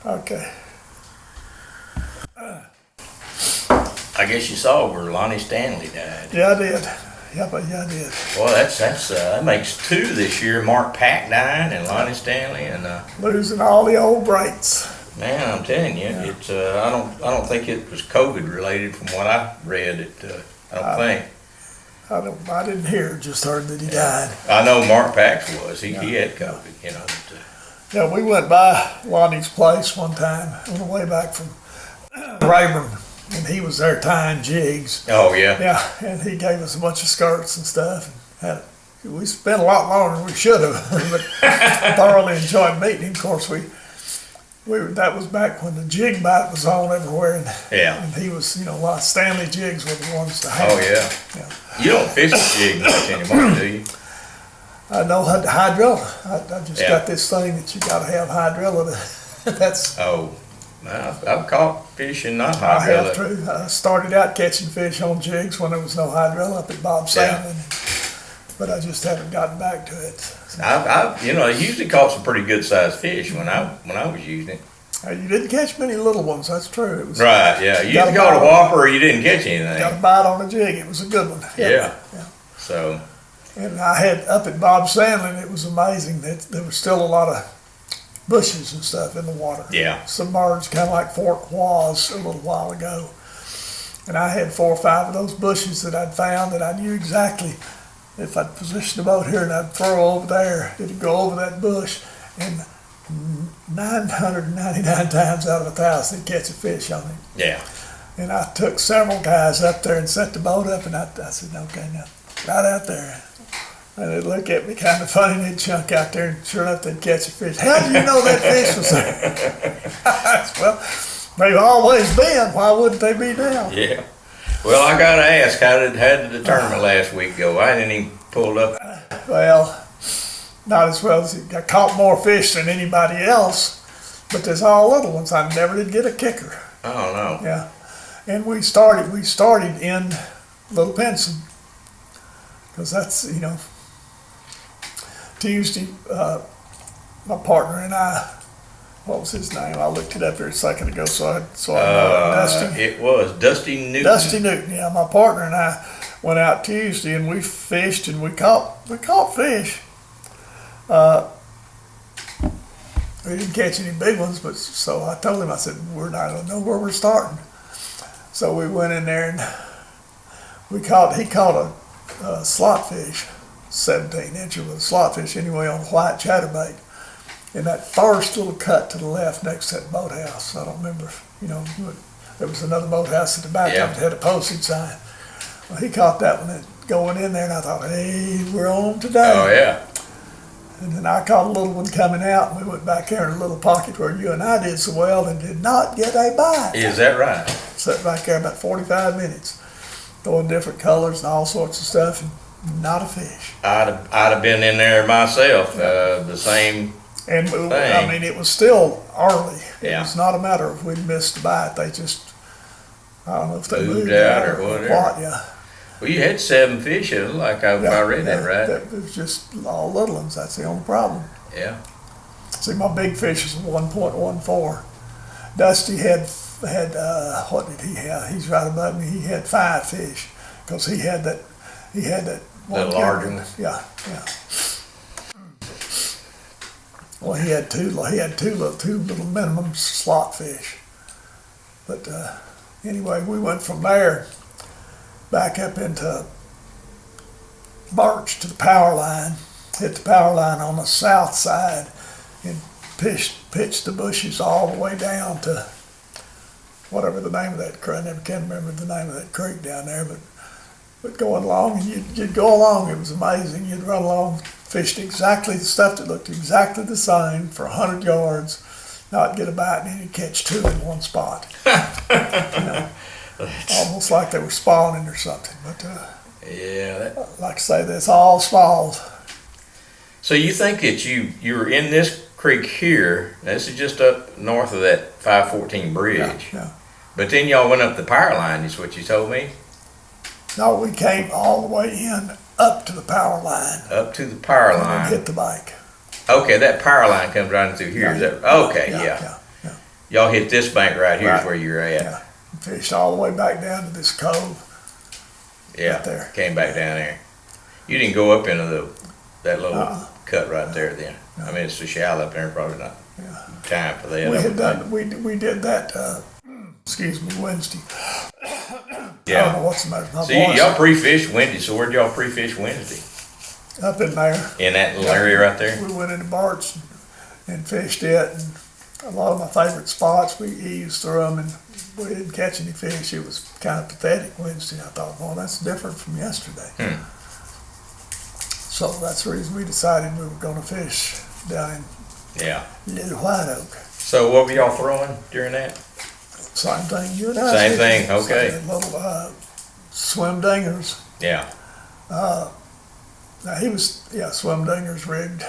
Okay. I guess you saw where Lonnie Stanley died. Yeah, I did. Yeah, I did. Well, that makes two this year. Mark Pack dying and Lonnie Stanley, and Losing all the old greats. man, I'm telling you, Yeah. it's I don't think it was COVID related from what I read. I don't think. I didn't hear, just heard that he died. I know Mark Pax was. He had COVID, you know. Yeah, we went by Lonnie's place one time on the way back from Rayburn, and he was there tying jigs. Oh yeah. Yeah, and he gave us a bunch of skirts and stuff. We spent a lot longer than we should have, but thoroughly enjoyed meeting him. Of course, that was back when the jig bite was on everywhere, and he was, a lot of Stanley jigs were the ones to have. Oh yeah. You don't fish the jig much anymore, do you? I know hydrilla. I just got this thing that you got to have hydrilla. That's. Oh, I've caught fish and not I have hydrilla. too. I started out catching fish on jigs when there was no hydrilla up at Bob Stanley, but I just haven't gotten back to it. So. I usually caught some pretty good sized fish when I was using it. You didn't catch many little ones. That's true. It was, right. Yeah. You either caught a whopper or you didn't catch anything. Got a bite on a jig. It was a good one. Yeah. So. And I had up at Bob Stanley, and it was amazing that there was still a lot of bushes and stuff in the water. Yeah. Submerged, kind of like Fort was a little while ago. And I had 4 or 5 of those bushes that I'd found that I knew exactly if I'd position the boat here and I'd throw over there, it'd go over that bush, and 999 times out of 1,000 they'd catch a fish on it. Yeah. And I took several guys up there and set the boat up, and I said, okay, now, right out there. And they'd look at me kind of funny, and they'd chunk out there, and sure enough, they'd catch a fish. How did you know that fish was there? I said, well, they've always been. Why wouldn't they be now? Yeah. Well, I got to ask, how did the tournament last week go? I didn't even pull up. Well, not as well as I caught more fish than anybody else, but there's all little ones. I never did get a kicker. I don't know. Yeah. And we started in Little Pinson, because that's, Tuesday, my partner and I, what was his name? I looked it up here a second ago, so I know Dusty. It was Dusty Newton. Dusty Newton, yeah. My partner and I went out Tuesday, and we fished, and we caught fish. We didn't catch any big ones, but so I told him, I said, we're not going to know where we're starting. So we went in there, and he caught a slot fish, 17 inches with a slot fish anyway, on a white chatterbait. In that first little cut to the left next to that boathouse. I don't remember, there was another boathouse at the back of it that had a postage sign. Well, he caught that one going in there, and I thought, hey, we're on today. Oh, yeah. And then I caught a little one coming out, and we went back there in a little pocket where you and I did so well and did not get a bite. Is that right? Sat back there about 45 minutes, throwing different colors and all sorts of stuff, and not a fish. I'd have been in there myself, the same and thing. I mean, it was still early. It Yeah. was not a matter of we'd missed a bite. They just, I don't know if they Moved moved out out or whatever. what, yeah. Well, you had 7 fish, if I read that right. It was just all little ones. That's the only problem. Yeah. See, my big fish is 1.14. Dusty had what did he have? He's right above me. He had 5 fish, because he had that one The larger one. Yeah. Well, he had two little minimum slot fish. But anyway, we went from there back up into Birch to the power line, hit the power line on the south side, and pitched the bushes all the way down to whatever the name of that creek. I never can remember the name of that creek down there, but going along, and you'd go along, it was amazing. You'd run along, fished exactly the stuff that looked exactly the same for 100 yards, not get a bite, and then you'd catch 2 in one spot. Almost like they were spawning or something, but like I say, that's all smalls. So you think that you were in this creek here? This is just up north of that 514 bridge. Yeah. But then y'all went up the power line, is what you told me? No, we came all the way in up to the power line. Up to the power and line. then hit the bank. Okay, that power line comes right through here. Is that okay? Yeah. y'all hit this bank right here is Right. where you're at. Yeah. Fished all the way back down to this cove. Yeah, Right there. came back down there. You didn't go up into that little Uh-uh. cut right there then. I mean, it's so shallow up there, probably not time for that. We I had would done, think. we did that, excuse me, Wednesday. I don't Yeah. know what's the matter with my So voice. y'all pre-fished Wednesday, so where'd y'all pre-fish Wednesday? Up in there. In that little area right there? We went into Bart's and fished it, and a lot of my favorite spots, we eased through them, and we didn't catch any fish. It was kind of pathetic Wednesday. I thought, well, that's different from yesterday. So that's the reason we decided we were gonna fish down Yeah. in Little White Oak. So what were y'all throwing during that? Same thing you and I. Same did. thing, okay. Same little swim dingers. Yeah. Now he was, swim dingers rigged.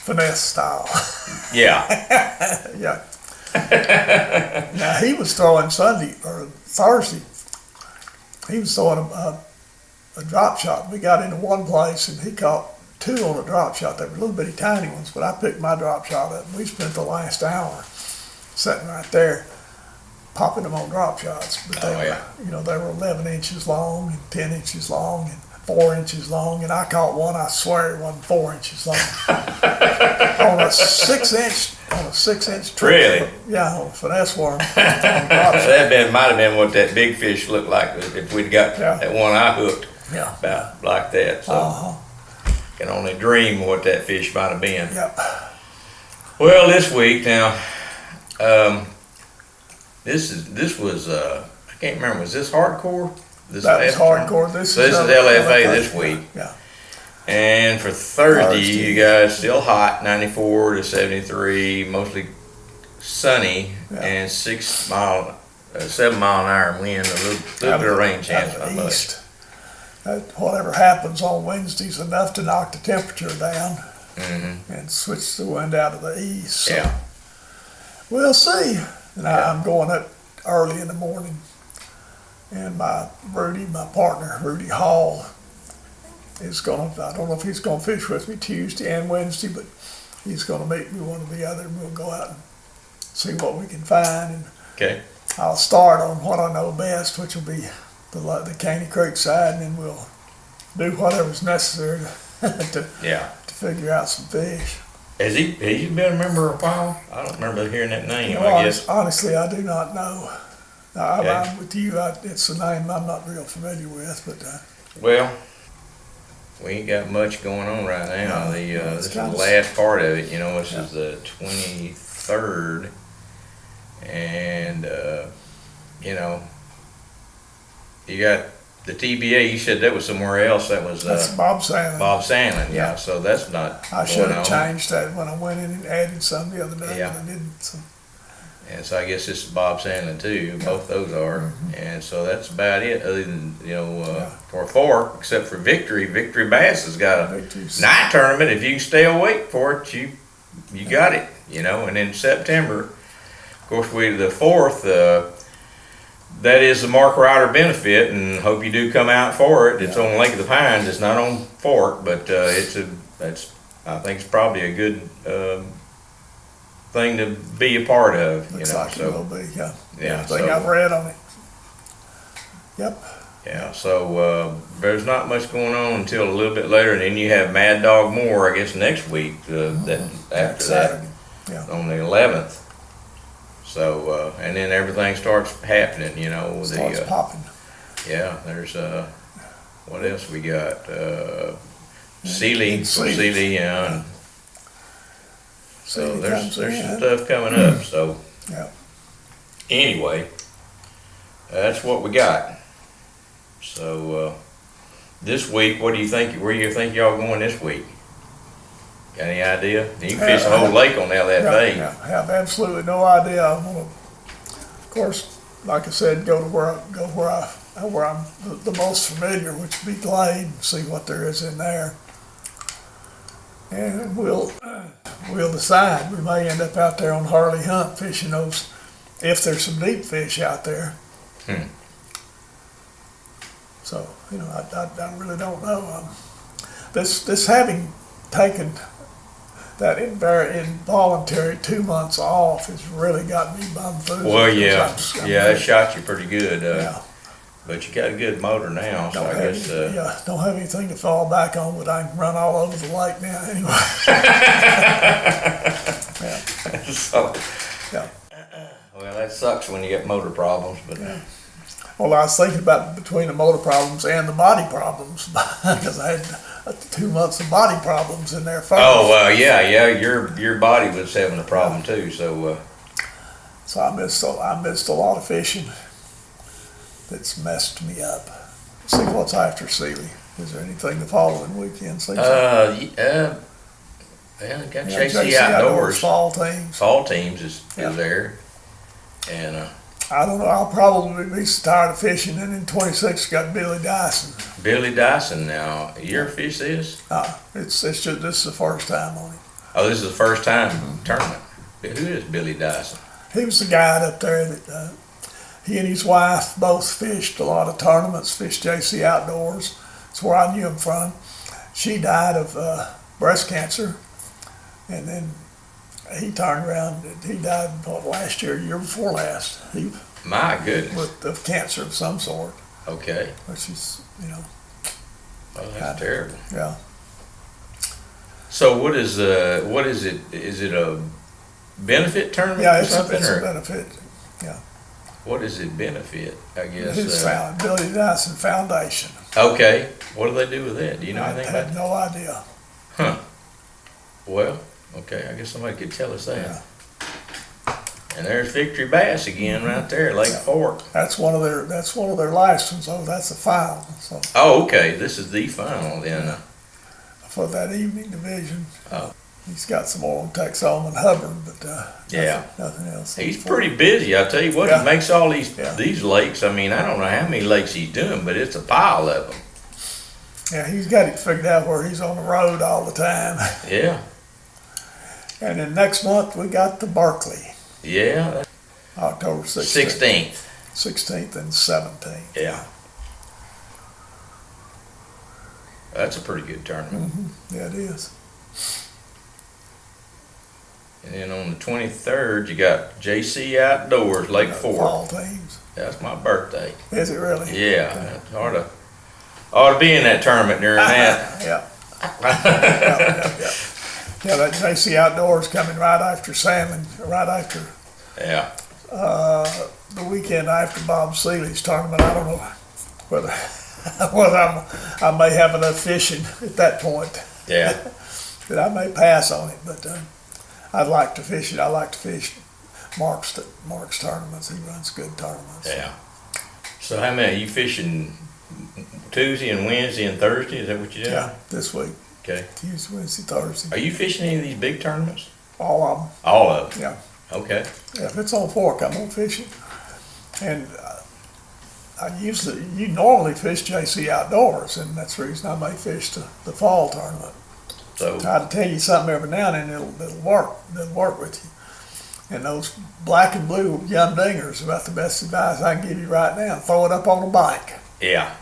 Finesse style. Yeah. Yeah. Now he was throwing Sunday or Thursday. He was throwing a drop shot. We got into one place and he caught two on a drop shot. They were little bitty tiny ones, but I picked my drop shot up and we spent the last hour sitting right there popping them on drop shots. But they were, they were 11 inches long and 10 inches long and 4 inches long, and I caught one, I swear it wasn't 4 inches long. on a 6-inch trip. Really? Yeah, on a finesse worm. So that might have been what that big fish looked like if we'd got that one I hooked Yeah. about like that. So can only dream what that fish might have been. Yep. Well, this week now, this was I can't remember. Was this hardcore? That was hardcore. This is LFA this week. Yeah. And for Thursday, you guys still hot, 94 to 73, mostly sunny, and 7 mile an hour wind, a little bit of rain chance, not much. Whatever happens on Wednesday's enough to knock the temperature down and switch the wind out of the east. So Yeah. we'll see. And I'm going up early in the morning. And my partner, Rudy Hall, is I don't know if he's gonna fish with me Tuesday and Wednesday, but he's gonna meet me one or the other and we'll go out and see what we can find. And Okay. I'll start on what I know best, which will be the Caney Creek side, and then we'll do whatever's necessary to figure out some fish. Has he been a member a while? I don't remember hearing that name, I guess. Honestly, I do not know. I'm with you. It's a name I'm not real familiar with, but Well, we ain't got much going on right now. This is the kinda last part of it. This is the 23rd, and you got the TBA. You said that was somewhere else. That was that's Bob Sandlin. Bob Sandlin. Yeah. Yeah, so that's not. I should going have on. changed that when I went in and added some the other day, Yeah. but I didn't. So. And so I guess this is Bob Sandlin too. Both those are, and so that's about it. Other than for fork, except for Victory Bass has got a night tournament. If you can stay awake for it, you got it. And in September, of course, the 4th. That is the Mark Ryder benefit, and hope you do come out for it. It's on Lake of the Pines. It's not on Fork, but I think it's probably a good thing to be a part of. Looks like it will be, yeah. Yeah. Everything I've read on it. Yep. Yeah. So there's not much going on until a little bit later, and then you have Mad Dog Moore, I guess, next week. After Saturday. that, on the 11th. So and then everything starts happening. Starts popping. Yeah. There's what else we got? Sealy. Yeah. So there's some stuff coming up. So anyway, that's what we got. So this week, what do you think? Where do you think y'all going this week? Got any idea? You can fish the whole lake on LFA. I have absolutely no idea. I want to, of course, like I said, go where I'm the most familiar, which would be Glade, and see what there is in there. And we'll decide. We may end up out there on Harley Hunt fishing those, if there's some deep fish out there. So I really don't know. This having taken that involuntary 2 months off has really got me bumfuzzled. Well, yeah, I'm it shot you pretty good. yeah. But you got a good motor now, so I guess. Don't have anything to fall back on, but I can run all over the lake now anyway. Yeah. So, Yeah. well, that sucks when you get motor problems, but. Yeah. Well, I was thinking about between the motor problems and the body problems because I had 2 months of body problems in there first. Oh, yeah. Your body was having a problem too, so. So I missed a lot of fishing. That's messed me up. See what's after Sealy. Is there anything the following weekend? Well, got JC Outdoors. Fall teams. Fall teams is there, and I don't know. I'll probably be so tired of fishing. And in 26, got Billy Dyson. Billy Dyson. Now, you ever fish this? It's just this is the first time on it. Oh, this is the first time tournament. Who is Billy Dyson? He was the guy up there that he and his wife both fished a lot of tournaments. Fished JC Outdoors. That's where I knew him from. She died of breast cancer, and then he turned around. He died last year, year before last. My goodness. With cancer of some sort. Okay. Which is, Oh, that's terrible. Yeah. So what is it? Is it a benefit tournament? Yeah, or it's something, a benefit. Yeah. What does it benefit? I guess. His Billy Dyson Foundation. Okay. What do they do with that? Do you know anything about I had no idea. Huh. Well, okay. I guess somebody could tell us that. Yeah. And there's Victory Bass again, right there, Lake Fork. That's one of their last ones. Oh, that's the final. So. Oh, okay. This is the final then. For that evening division. Oh. He's got some more on Texoma and Hubbard, but nothing else. He's pretty busy. I tell you what, Yeah. he makes all these lakes. I mean, I don't know how many lakes he's doing, but it's a pile of them. Yeah, he's got it figured out where he's on the road all the time. Yeah. And then next month we got the Berkeley. Yeah. October 16th. 16th and 17th. Yeah. That's a pretty good tournament. Mm-hmm. Yeah, it is. And then on the 23rd, you got JC Outdoors, Lake Fork. Fall teams. That's my birthday. Is it really? Yeah. Ought to be in that tournament during that. Yeah. Yeah, that JC Outdoors coming right after Salmon, right after Yeah. the weekend after Bob Sealy's tournament. I don't know whether I may have enough fishing at that point. Yeah. That I may pass on it, but I'd like to fish it. I like to fish Mark's tournaments. He runs good tournaments. Yeah. So how many? Are you fishing Tuesday and Wednesday and Thursday? Is that what you do? Yeah, this week. Okay. Tuesday, Wednesday, Thursday. Are you fishing any of these big tournaments? All of them. All of them? Yeah. Okay. Yeah, if it's on Fork, I'm gonna fish it. And you normally fish JC Outdoors, and that's the reason I may fish the fall tournament. So Try to tell you something every now and then it'll work. It'll work with you. And those black and blue young dingers are about the best advice I can give you right now. Throw it up on the bank. yeah.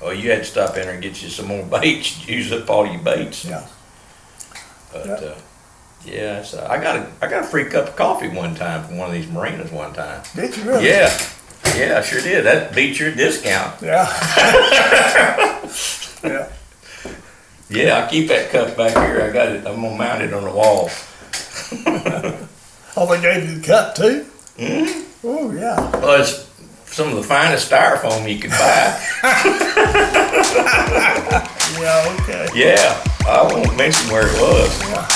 Well, you had to stop in there and get you some more baits. Use up all your baits. Yeah. But yeah, so I got a free cup of coffee one time from one of these marinas one time. Did you really? Yeah, I sure did. That beat your discount. Yeah. Yeah. Yeah, I keep that cup back here. I got it. I'm gonna mount it on the wall. Oh, they gave you the cup too? Mm-hmm. Oh, yeah. Well, it's some of the finest styrofoam you could buy. Yeah, okay. Yeah, I won't mention where it was. Yeah.